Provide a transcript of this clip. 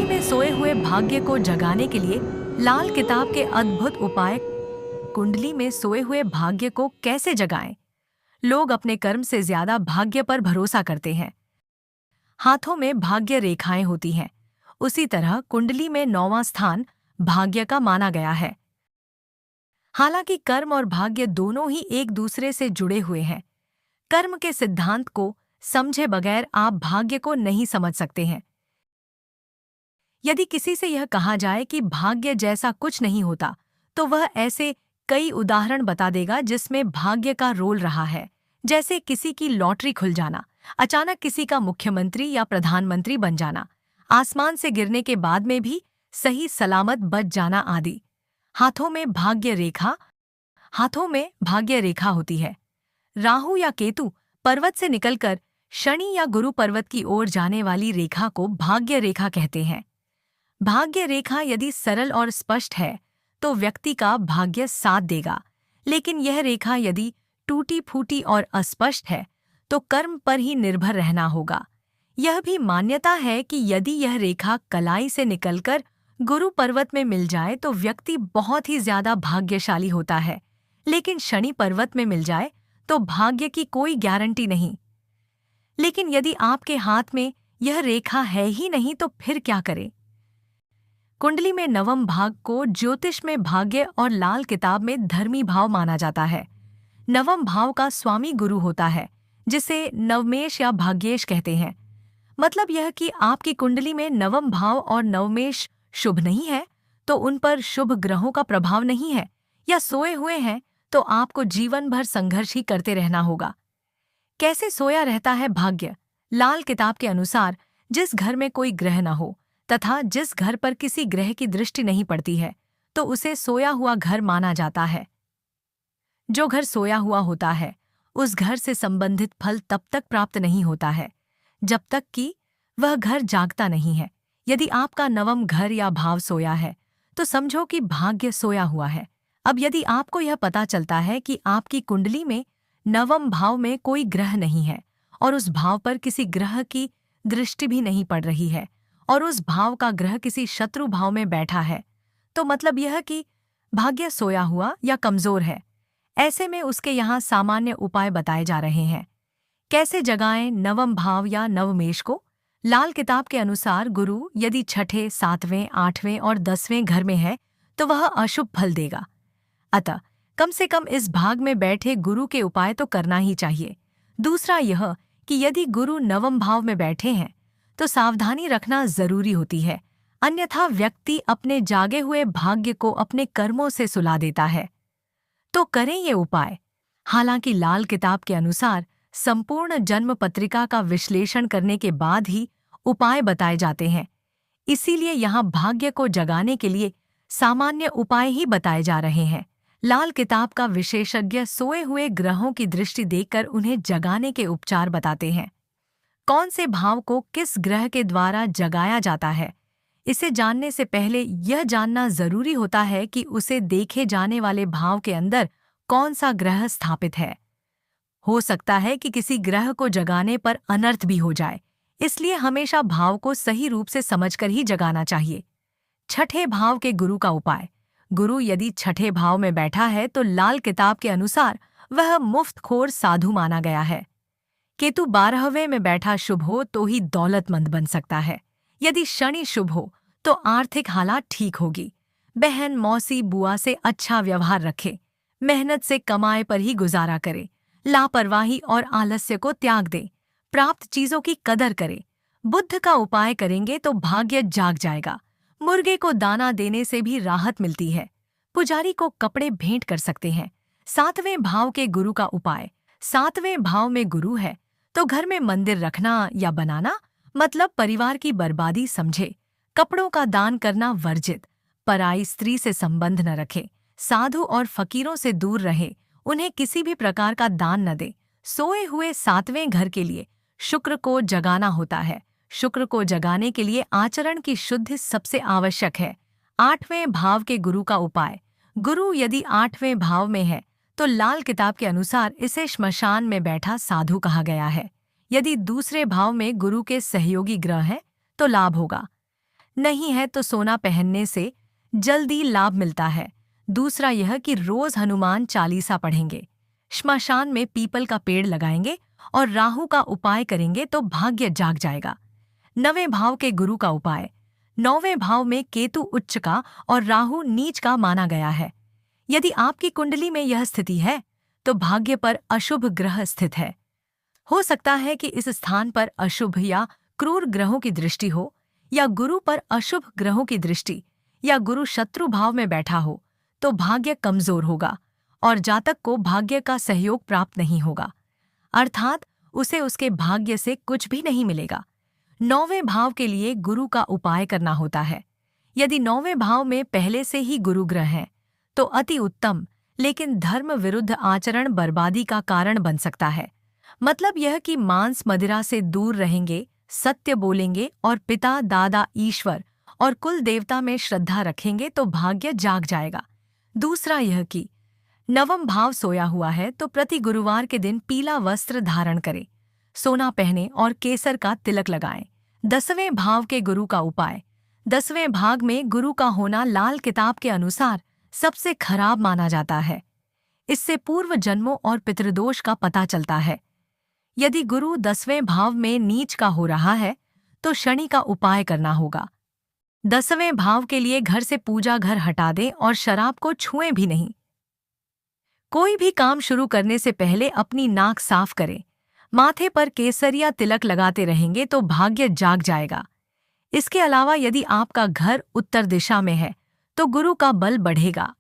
में सोए हुए भाग्य को जगाने के लिए लाल किताब के अद्भुत उपाय। कुंडली में सोए हुए भाग्य को कैसे जगाएं? लोग अपने कर्म से ज्यादा भाग्य पर भरोसा करते हैं। हाथों में भाग्य रेखाएं होती हैं। उसी तरह कुंडली में 9वां स्थान भाग्य का माना गया है। हालांकि कर्म और भाग्य दोनों ही एक दूसरे से जुड़े हुए हैं। कर्म के सिद्धांत को समझे बगैर आप भाग्य को नहीं समझ सकते हैं। यदि किसी से यह कहा जाए कि भाग्य जैसा कुछ नहीं होता, तो वह ऐसे कई उदाहरण बता देगा जिसमें भाग्य का रोल रहा है। जैसे किसी की लॉटरी खुल जाना, अचानक किसी का मुख्यमंत्री या प्रधानमंत्री बन जाना, आसमान से गिरने के बाद में भी सही सलामत बच जाना आदि। हाथों में भाग्य रेखा हाथों में भाग्य रेखा होती है। राहु या केतु पर्वत से निकलकर शनि या गुरु पर्वत की ओर जाने वाली रेखा को भाग्य रेखा कहते हैं। भाग्य रेखा यदि सरल और स्पष्ट है तो व्यक्ति का भाग्य साथ देगा, लेकिन यह रेखा यदि टूटी फूटी और अस्पष्ट है तो कर्म पर ही निर्भर रहना होगा। यह भी मान्यता है कि यदि यह रेखा कलाई से निकलकर गुरु पर्वत में मिल जाए तो व्यक्ति बहुत ही ज्यादा भाग्यशाली होता है, लेकिन शनि पर्वत में मिल जाए तो भाग्य की कोई गारंटी नहीं। लेकिन यदि आपके हाथ में यह रेखा है ही नहीं तो फिर क्या करें? कुंडली में 9वें भाग को ज्योतिष में भाग्य और लाल किताब में धर्मी भाव माना जाता है। 9वें भाव का स्वामी गुरु होता है, जिसे नवमेश या भाग्येश कहते हैं। मतलब यह कि आपकी कुंडली में 9वें भाव और नवमेश शुभ नहीं है तो उन पर शुभ ग्रहों का प्रभाव नहीं है, या सोए हुए हैं तो आपको जीवन भर संघर्ष ही करते रहना होगा। कैसे सोया रहता है भाग्य? लाल किताब के अनुसार जिस घर में कोई ग्रह न हो तथा जिस घर पर किसी ग्रह की दृष्टि नहीं पड़ती है तो उसे सोया हुआ घर माना जाता है। जो घर सोया हुआ होता है उस घर से संबंधित फल तब तक प्राप्त नहीं होता है जब तक कि वह घर जागता नहीं है। यदि आपका 9वां घर या भाव सोया है तो समझो कि भाग्य सोया हुआ है। अब यदि आपको यह पता चलता है कि आपकी कुंडली में 9वें भाव में कोई ग्रह नहीं है और उस भाव पर किसी ग्रह की दृष्टि भी नहीं पड़ रही है और उस भाव का ग्रह किसी शत्रु भाव में बैठा है, तो मतलब यह कि भाग्य सोया हुआ या कमजोर है। ऐसे में उसके यहाँ सामान्य उपाय बताए जा रहे हैं। कैसे जगाएं 9वें भाव या नवमेश को? लाल किताब के अनुसार गुरु यदि 6ठे, 7वें, 8वें और 10वें घर में है तो वह अशुभ फल देगा। अतः कम से कम इस भाग में बैठे गुरु के उपाय तो करना ही चाहिए। दूसरा यह कि यदि गुरु 9वें भाव में बैठे हैं तो सावधानी रखना जरूरी होती है, अन्यथा व्यक्ति अपने जागे हुए भाग्य को अपने कर्मों से सुला देता है। तो करें ये उपाय। हालांकि लाल किताब के अनुसार संपूर्ण जन्म पत्रिका का विश्लेषण करने के बाद ही उपाय बताए जाते हैं, इसीलिए यहाँ भाग्य को जगाने के लिए सामान्य उपाय ही बताए जा रहे हैं। लाल किताब का विशेषज्ञ सोए हुए ग्रहों की दृष्टि देखकर उन्हें जगाने के उपचार बताते हैं। कौन से भाव को किस ग्रह के द्वारा जगाया जाता है, इसे जानने से पहले यह जानना जरूरी होता है कि उसे देखे जाने वाले भाव के अंदर कौन सा ग्रह स्थापित है। हो सकता है कि किसी ग्रह को जगाने पर अनर्थ भी हो जाए, इसलिए हमेशा भाव को सही रूप से समझकर ही जगाना चाहिए। 6ठे भाव के गुरु का उपाय। गुरु यदि 6ठे भाव में बैठा है तो लाल किताब के अनुसार वह मुफ्तखोर साधु माना गया है। केतु 12वें में बैठा शुभ हो तो ही दौलतमंद बन सकता है। यदि शनि शुभ हो तो आर्थिक हालात ठीक होगी। बहन, मौसी, बुआ से अच्छा व्यवहार रखे। मेहनत से कमाए पर ही गुजारा करे। लापरवाही और आलस्य को त्याग दे। प्राप्त चीजों की कदर करे। बुद्ध का उपाय करेंगे तो भाग्य जाग जाएगा। मुर्गे को दाना देने से भी राहत मिलती है। पुजारी को कपड़े भेंट कर सकते हैं। 7वें भाव के गुरु का उपाय। 7वें भाव में गुरु है तो घर में मंदिर रखना या बनाना मतलब परिवार की बर्बादी समझे। कपड़ों का दान करना वर्जित। पराई स्त्री से संबंध न रखे। साधु और फकीरों से दूर रहे। उन्हें किसी भी प्रकार का दान न दे। सोए हुए 7वें घर के लिए शुक्र को जगाना होता है। शुक्र को जगाने के लिए आचरण की शुद्धि सबसे आवश्यक है। 8वें भाव के गुरु का उपाय। गुरु यदि 8वें भाव में है तो लाल किताब के अनुसार इसे श्मशान में बैठा साधु कहा गया है। यदि दूसरे भाव में गुरु के सहयोगी ग्रह हैं तो लाभ होगा। नहीं है तो सोना पहनने से जल्दी लाभ मिलता है। दूसरा यह कि रोज हनुमान चालीसा पढ़ेंगे, श्मशान में पीपल का पेड़ लगाएंगे और राहु का उपाय करेंगे तो भाग्य जाग जाएगा। 9वें भाव के गुरु का उपाय। 9वें भाव में केतु उच्च का और राहु नीच का माना गया है। यदि आपकी कुंडली में यह स्थिति है तो भाग्य पर अशुभ ग्रह स्थित है। हो सकता है कि इस स्थान पर अशुभ या क्रूर ग्रहों की दृष्टि हो, या गुरु पर अशुभ ग्रहों की दृष्टि, या गुरु शत्रु भाव में बैठा हो, तो भाग्य कमजोर होगा और जातक को भाग्य का सहयोग प्राप्त नहीं होगा, अर्थात उसे उसके भाग्य से कुछ भी नहीं मिलेगा। 9वें भाव के लिए गुरु का उपाय करना होता है। यदि 9वें भाव में पहले से ही गुरु ग्रह हैं तो अति उत्तम, लेकिन धर्म विरुद्ध आचरण बर्बादी का कारण बन सकता है। मतलब यह कि मांस मदिरा से दूर रहेंगे, सत्य बोलेंगे और पिता दादा ईश्वर और कुल देवता में श्रद्धा रखेंगे तो भाग्य जाग जाएगा। दूसरा यह कि 9वां भाव सोया हुआ है तो प्रति गुरुवार के दिन पीला वस्त्र धारण करें, सोना पहने और केसर का तिलक लगाएं। 10वें भाव के गुरु का उपाय। 10वें भाग में गुरु का होना लाल किताब के अनुसार सबसे खराब माना जाता है। इससे पूर्व जन्मों और पितृदोष का पता चलता है। यदि गुरु 10वें भाव में नीच का हो रहा है तो शनि का उपाय करना होगा। 10वें भाव के लिए घर से पूजा घर हटा दें और शराब को छुएं भी नहीं। कोई भी काम शुरू करने से पहले अपनी नाक साफ करें। माथे पर केसर या तिलक लगाते रहेंगे तो भाग्य जाग जाएगा। इसके अलावा यदि आपका घर उत्तर दिशा में है तो गुरु का बल बढ़ेगा।